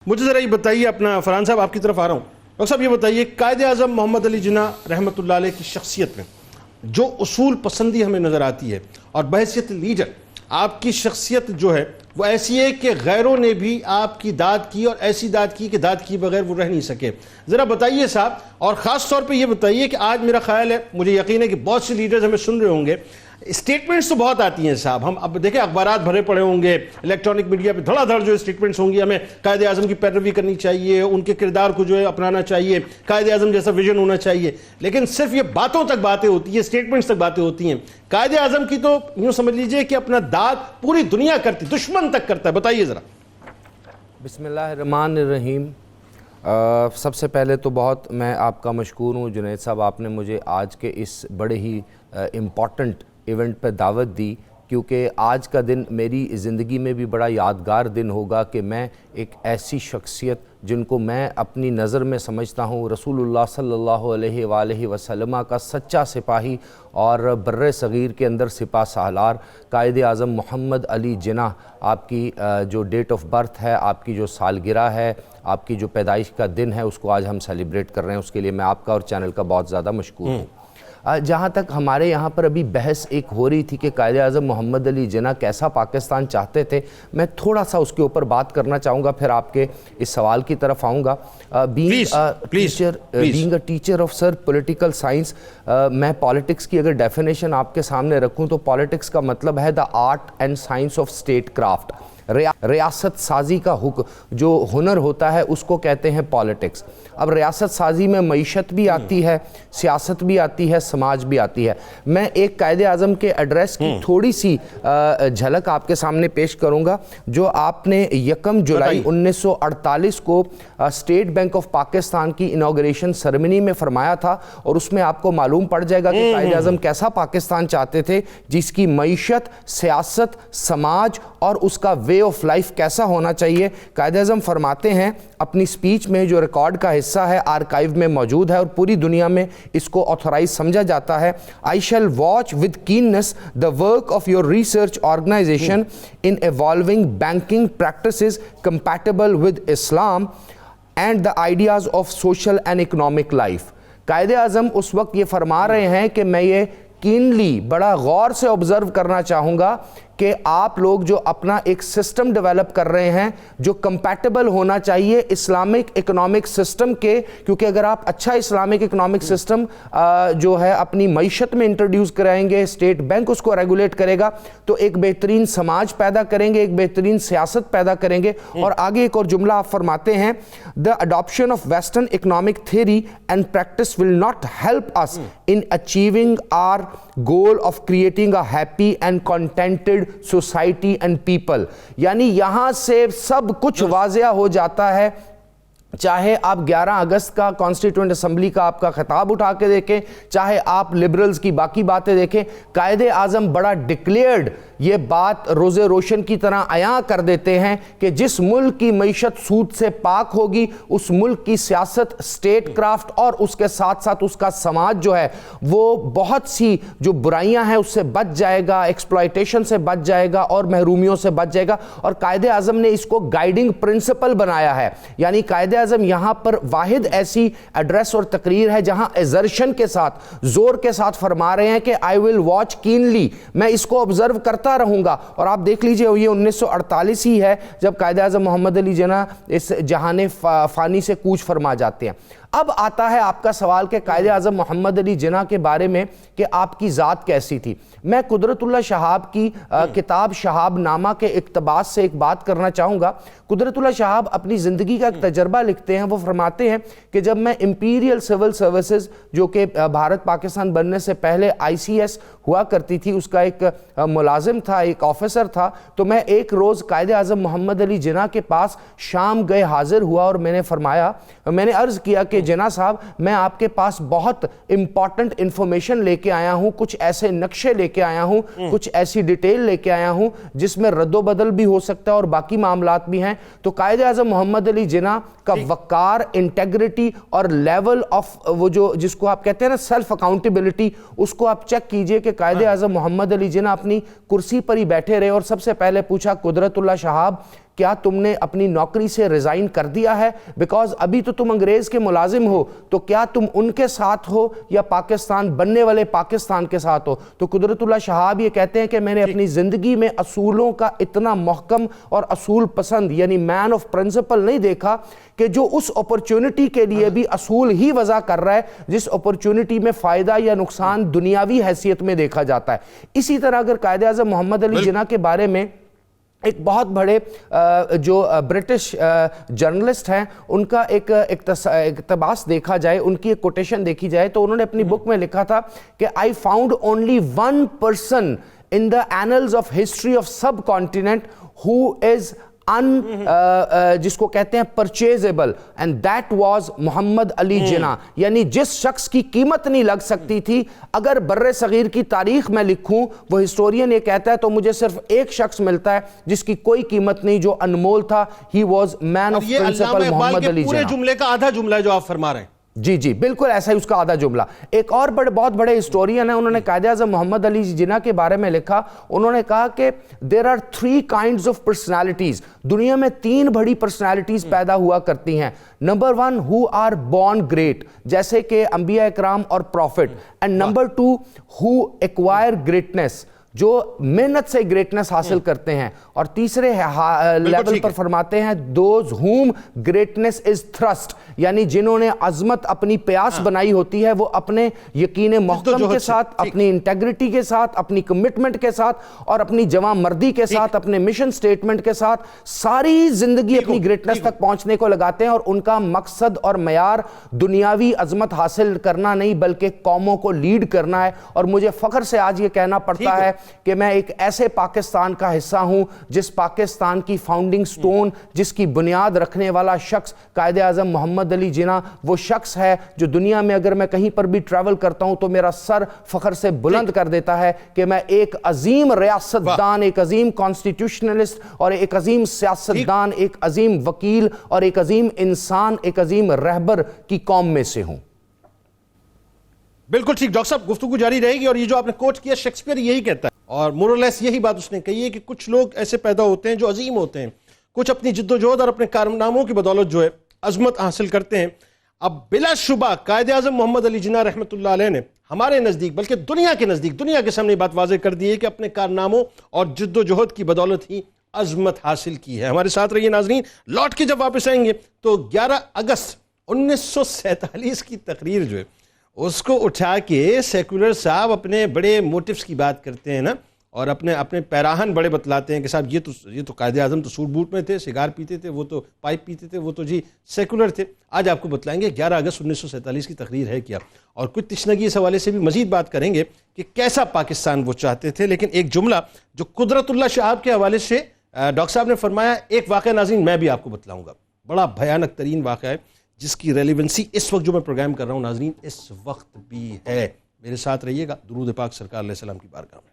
مجھے ذرا یہ بتائیے، اپنا فرحان صاحب آپ کی طرف آ رہا ہوں، ڈاکٹر صاحب یہ بتائیے قائد اعظم محمد علی جناح رحمۃ اللہ علیہ کی شخصیت میں جو اصول پسندی ہمیں نظر آتی ہے اور بحیثیت لیڈر آپ کی شخصیت جو ہے وہ ایسی ہے کہ غیروں نے بھی آپ کی داد کی اور ایسی داد کی کہ داد کی بغیر وہ رہ نہیں سکے. ذرا بتائیے صاحب، اور خاص طور پہ یہ بتائیے کہ آج میرا خیال ہے، مجھے یقین ہے کہ بہت سے لیڈرز ہمیں سن رہے ہوں گے، اسٹیٹمنٹس تو بہت آتی ہیں صاحب، ہم اب دیکھیں اخبارات بھرے پڑے ہوں گے، الیکٹرانک میڈیا پہ دھڑا دھڑ جو اسٹیٹمنٹس ہوں گی، ہمیں قائد اعظم کی پیروی کرنی چاہیے، ان کے کردار کو جو ہے اپنانا چاہیے، قائد اعظم جیسا ویژن ہونا چاہیے، لیکن صرف یہ باتوں تک باتیں ہوتی ہیں، اسٹیٹمنٹس تک باتیں ہوتی ہیں. قائد اعظم کی تو یوں سمجھ لیجئے کہ اپنا داد پوری دنیا کرتی، دشمن تک کرتا ہے. بتائیے ذرا. بسم اللہ الرحمن الرحیم. سب سے پہلے تو بہت میں آپ کا مشکور ہوں جنید صاحب، آپ نے مجھے آج کے اس بڑے ہی امپورٹنٹ ایونٹ پہ دعوت دی، کیونکہ آج کا دن میری زندگی میں بھی بڑا یادگار دن ہوگا کہ میں ایک ایسی شخصیت جن کو میں اپنی نظر میں سمجھتا ہوں رسول اللہ صلی اللہ علیہ وآلہ وسلم کا سچا سپاہی اور بر صغیر کے اندر سپہ سالار قائد اعظم محمد علی جناح، آپ کی جو ڈیٹ آف برتھ ہے، آپ کی جو سالگرہ ہے، آپ کی جو پیدائش کا دن ہے، اس کو آج ہم سیلیبریٹ کر رہے ہیں. اس کے لیے میں آپ کا اور چینل کا بہت زیادہ مشکور ہوں. جہاں تک ہمارے یہاں پر ابھی بحث ایک ہو رہی تھی کہ قائد اعظم محمد علی جناح کیسا پاکستان چاہتے تھے، میں تھوڑا سا اس کے اوپر بات کرنا چاہوں گا، پھر آپ کے اس سوال کی طرف آؤں گا. Being a teacher of sir political science, میں پالیٹکس کی اگر ڈیفینیشن آپ کے سامنے رکھوں تو پالیٹکس کا مطلب ہے the art and science of state craft. ریاست سازی کا جو ہنر ہوتا ہے اس کو کہتے ہیں پالیٹکس. اب ریاست سازی میں معیشت بھی آتی ہے، سیاست بھی آتی ہے، سماج بھی آتی ہے. میں ایک قائد اعظم کے ایڈریس کی تھوڑی سی جھلک آپ کے سامنے پیش کروں گا، جو آپ نے 1 جولائی 1948 کو اسٹیٹ بینک آف پاکستان کی انوگریشن سرمنی میں فرمایا تھا، اور اس میں آپ کو معلوم پڑ جائے گا کہ قائد اعظم کیسا پاکستان چاہتے تھے جس کی معیشت، سیاست، سماج اور اس کا وے آف لائف کیسا ہونا چاہیے. قائد اعظم فرماتے ہیں اپنی سپیچ میں، جو ریکارڈ کا حصہ ہے، آرکائیو میں موجود ہے اور پوری دنیا میں اس کو آتھورائز سمجھا جاتا ہے: I shall watch with keenness the work of your research organization in evolving banking practices compatible with Islam and the ideas of social and economic life. Quaid Azam اس وقت یہ فرما رہے ہیں کہ میں یہ کینلی، بڑا غور سے آبزرو کرنا چاہوں گا کہ آپ لوگ جو اپنا ایک سسٹم ڈیولپ کر رہے ہیں جو کمپیٹیبل ہونا چاہیے اسلامک اکنامک سسٹم کے، کیونکہ اگر آپ اچھا اسلامک اکنامک سسٹم جو ہے اپنی معیشت میں انٹروڈیوس کرائیں گے، اسٹیٹ بینک اس کو ریگولیٹ کرے گا، تو ایک بہترین سماج پیدا کریں گے، ایک بہترین سیاست پیدا کریں گے. اور آگے ایک اور جملہ آپ فرماتے ہیں: The adoption of Western economic theory and practice will not help us in achieving our goal of creating a happy and contented society and people. یعنی یہاں سے سب کچھ واضح ہو جاتا ہے. چاہے آپ 11 اگست کا کانسٹیٹیوئنٹ اسمبلی کا آپ کا خطاب اٹھا کے دیکھیں، چاہے آپ لبرلز کی باقی باتیں دیکھیں، قائد اعظم بڑا ڈکلیئرڈ یہ بات روز روشن کی طرح عیاں کر دیتے ہیں کہ جس ملک کی معیشت سود سے پاک ہوگی، اس ملک کی سیاست، اسٹیٹ کرافٹ اور اس کے ساتھ ساتھ اس کا سماج جو ہے وہ بہت سی جو برائیاں ہیں اس سے بچ جائے گا، ایکسپلائٹیشن سے بچ جائے گا اور محرومیوں سے بچ جائے گا. اور قائد اعظم نے اس کو گائیڈنگ پرنسپل بنایا ہے. یعنی قائد اعظم یہاں پر واحد ایسی ایڈریس اور تقریر ہے جہاں ایزرشن کے ساتھ، زور کے ساتھ فرما رہے ہیں کہ I will watch keenly، میں اس کو آبزرو کرتا رہوں گا. اور آپ دیکھ لیجئے یہ 1948 ہی ہے جب قائد اعظم محمد علی جناح اس جہان فانی سے کوچ فرما جاتے ہیں. اب آتا ہے آپ کا سوال کہ قائد اعظم محمد علی جناح کے بارے میں کہ آپ کی ذات کیسی تھی. میں قدرت اللہ شہاب کی کتاب شہاب نامہ کے اقتباس سے ایک بات کرنا چاہوں گا. قدرت اللہ شہاب اپنی زندگی کا ایک تجربہ لکھتے ہیں. وہ فرماتے ہیں کہ جب میں امپیریل سول سروسز جو کہ بھارت پاکستان بننے سے پہلے ICS ہوا کرتی تھی، اس کا ایک ملازم تھا، ایک آفیسر تھا، تو میں ایک روز قائد اعظم محمد علی جناح کے پاس شام گئے حاضر ہوا اور میں نے فرمایا، میں نے عرض کیا کہ جناح صاحب میں آپ کے پاس بہت امپورٹنٹ انفارمیشن لے کے آیا ہوں، کچھ ایسے نقشے لے کے آیا ہوں، کچھ ایسی ڈیٹیل لے کے آیا ہوں جس میں رد و بدل بھی ہو سکتا ہے اور باقی معاملات بھی ہیں. تو قائد اعظم محمد علی جناح کا وقار، انٹیگریٹی اور لیول آف وہ جو جس کو آپ کہتے ہیں نا سیلف اکاؤنٹیبلٹی، اس کو آپ چیک کیجئے کہ قائد اعظم محمد علی جناح اپنی کرسی پر ہی بیٹھے رہے اور سب سے پہلے پوچھا قدرت اللہ شہاب کیا تم نے اپنی نوکری سے ریزائن کر دیا ہے؟ بیکاز ابھی تو تم انگریز کے ملازم ہو، تو کیا تم ان کے ساتھ ہو یا پاکستان بننے والے پاکستان کے ساتھ ہو؟ تو قدرت اللہ شہاب یہ کہتے ہیں کہ میں نے اپنی زندگی میں اصولوں کا اتنا محکم اور اصول پسند یعنی مین آف پرنسپل نہیں دیکھا کہ جو اس اپرچونٹی کے لیے بھی اصول ہی وضع کر رہا ہے جس اپرچونٹی میں فائدہ یا نقصان دنیاوی حیثیت میں دیکھا جاتا ہے۔ اسی طرح اگر قائد اعظم محمد علی جناح کے بارے میں ایک بہت بڑے جو برٹش جرنلسٹ ہیں ان کا ایک اقتباس دیکھا جائے، ان کی ایک کوٹیشن دیکھی جائے، تو انہوں نے اپنی بک میں لکھا تھا کہ I found only one person in the annals of history of subcontinent who is جس کو کہتے ہیں پرچیزیبل اینڈ دیٹ واز محمد علی جناح، یعنی جس شخص کی قیمت نہیں لگ سکتی تھی۔ اگر بر صغیر کی تاریخ میں لکھوں، وہ ہسٹورین یہ کہتا ہے، تو مجھے صرف ایک شخص ملتا ہے جس کی کوئی قیمت نہیں، جو انمول تھا، he was man of principle Muhammad Ali Jinnah. پورے جملے کا آدھا جملہ ہے جو آپ فرما رہے ہیں۔ جی جی بالکل ایسا ہی اس کا آدھا جملہ۔ ایک اور بہت بڑے ہسٹورین ہیں، انہوں نے قائد اعظم محمد علی جناح کے بارے میں لکھا، انہوں نے کہا کہ there are 3 kinds of personalities، دنیا میں 3 بڑی پرسنالٹیز پیدا ہوا کرتی ہیں۔ Number 1 who are born great، جیسے کہ انبیاء اکرام اور prophet, and number 2 who acquire greatness، جو محنت سے گریٹنس حاصل کرتے ہیں، اور تیسرے لیول پر فرماتے ہیں those whom greatness is thrust، یعنی جنہوں نے عظمت اپنی پیاس بنائی ہوتی ہے، وہ اپنے یقین محکم کے ساتھ، اپنی انٹیگریٹی کے ساتھ، اپنی کمٹمنٹ کے ساتھ اور اپنی جواں مردی کے ساتھ، اپنے مشن سٹیٹمنٹ کے ساتھ ساری زندگی اپنی گریٹنس تک پہنچنے کو لگاتے ہیں، اور ان کا مقصد اور معیار دنیاوی عظمت حاصل کرنا نہیں بلکہ قوموں کو لیڈ کرنا ہے۔ اور مجھے فخر سے آج یہ کہنا پڑتا ہے کہ میں ایک ایسے پاکستان کا حصہ ہوں جس پاکستان کی فاؤنڈنگ سٹون، جس کی بنیاد رکھنے والا شخص قائد اعظم محمد علی جناح وہ شخص ہے جو دنیا میں اگر میں کہیں پر بھی ٹریول کرتا ہوں تو میرا سر فخر سے بلند کر دیتا ہے کہ میں ایک عظیم ریاست دان، ایک عظیم کانسٹیٹیوشنلسٹ اور ایک عظیم سیاست دان، ایک عظیم وکیل اور ایک عظیم انسان، ایک عظیم رہبر کی قوم میں سے ہوں۔ بالکل ٹھیک ڈاکٹر صاحب، گفتگو جاری رہے گی، اور یہ جو آپ نے کوٹ کیا شیکسپیئر یہی کہتا ہے، اور مور اور لیس یہی بات اس نے کہی ہے کہ کچھ لوگ ایسے پیدا ہوتے ہیں جو عظیم ہوتے ہیں، کچھ اپنی جد و جہد اور اپنے کارناموں کی بدولت جو ہے عظمت حاصل کرتے ہیں۔ اب بلا شبہ قائد اعظم محمد علی جناح رحمۃ اللہ علیہ نے ہمارے نزدیک بلکہ دنیا کے نزدیک، دنیا کے سامنے بات واضح کر دی ہے کہ اپنے کارناموں اور جد و جہد کی بدولت ہی عظمت حاصل کی ہے۔ ہمارے ساتھ رہیے ناظرین، لوٹ کے جب واپس آئیں گے تو 11 اگست 1947 کی تقریر جو ہے اس کو اٹھا کے سیکولر صاحب اپنے بڑے موٹیوز کی بات کرتے ہیں نا، اور اپنے پیراہن بڑے بتلاتے ہیں کہ صاحب یہ تو قائد اعظم تو سوٹ بوٹ میں تھے، سگار پیتے تھے، وہ تو پائپ پیتے تھے، وہ تو جی سیکولر تھے۔ آج آپ کو بتلائیں گے 11 اگست 1947 کی تقریر ہے کیا، اور کچھ تشنگی اس حوالے سے بھی مزید بات کریں گے کہ کیسا پاکستان وہ چاہتے تھے۔ لیکن ایک جملہ جو قدرت اللہ شہاب کے حوالے سے ڈاکٹر صاحب نے فرمایا، ایک واقعہ ناظرین میں بھی آپ کو بتلاؤں گا، بڑا بھیانک ترین واقعہ ہے جس کی ریلیونسی اس وقت جو میں پروگرام کر رہا ہوں ناظرین اس وقت بھی ہے۔ میرے ساتھ رہیے گا، درود پاک سرکار علیہ السلام کی بارگاہ میں۔